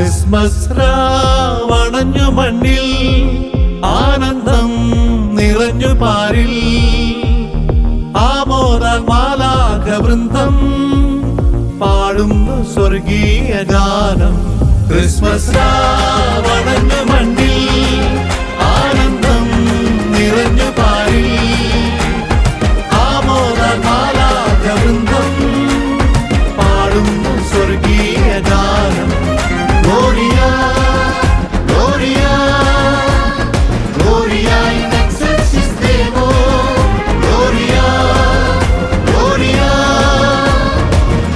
Christmas രാവണഞ്ഞു മണ്ണിൽ ആനന്ദം നിറഞ്ഞു പാരിൽ ആമോദാൽ മാലാഖ വൃന്ദം പാടുന്നു സ്വർഗീയ ഗാനം. ക്രിസ്മസ് രാവണഞ്ഞു മണ്ണിൽ ആനന്ദം നിറഞ്ഞു പാരിൽ ആമോദാൽ മാലാഖ വൃന്ദം പാടുന്നു സ്വർഗീയ ഗാനം. Gloria, Gloria, Gloria in excelsis Deo. Gloria, Gloria,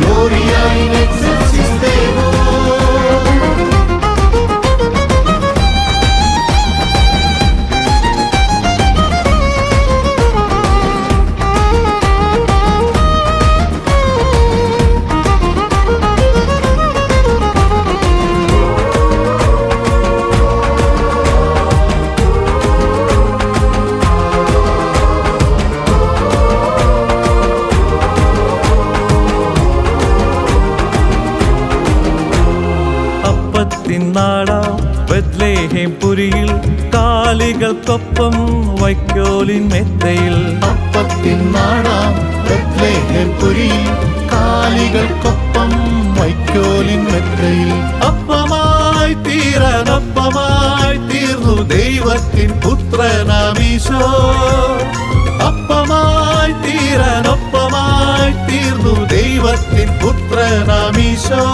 Gloria in excelsis Deo. നാടാം Bethlehem പുരിയിൽ കാലികൾക്കൊപ്പം വൈക്കോലിൻ മെത്തയിൽ. അപ്പത്തിൻ നാടാം Bethlehem പുരിയിൽ കാലികൾക്കൊപ്പം വൈക്കോലിൻ മെത്തയിൽ. അപ്പമായി തീരാനൊപ്പമായി തീർന്നു ദൈവത്തിൻ പുത്രനാമീശോ. അപ്പമായി തീരാനൊപ്പമായി തീർന്നു ദൈവത്തിൻ പുത്രനാമീശോ.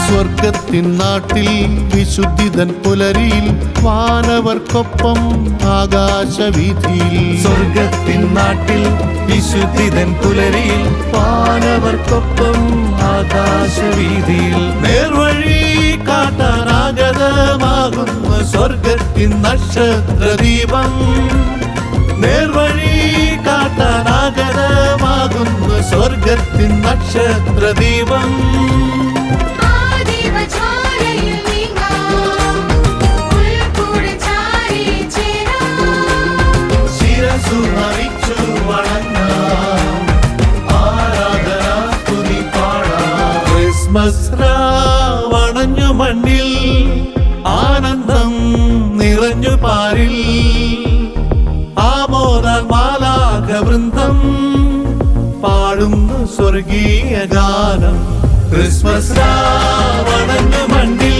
സ്വർഗത്തിൻ നാട്ടിൽ വിശുദ്ധിതൻ പുലരിയിൽ വാനവർക്കൊപ്പം ആകാശവീഥിയിൽ. സ്വർഗത്തിൻ നാട്ടിൽ വിശുദ്ധിതൻ പുലരിയിൽ വാനവർക്കൊപ്പം ആകാശവീതിയിൽ. നേർവഴി കാട്ടാനാഗതമാകുന്ന സ്വർഗത്തിൻ നക്ഷത്രദീപം. നേർവഴി കാട്ടാനാഗതമാകുന്ന സ്വർഗത്തിൻ നക്ഷത്രദീപം. ക്രിസ്മസ് രാവണഞ്ഞു മണ്ണിൽ ആനന്ദം നിറഞ്ഞു പാരിൽ ആമോദാൽ മാലാഖ വൃന്ദം പാടുന്നു സ്വർഗീയ ഗാനം. ക്രിസ്മസ് രാവണഞ്ഞു മണ്ണിൽ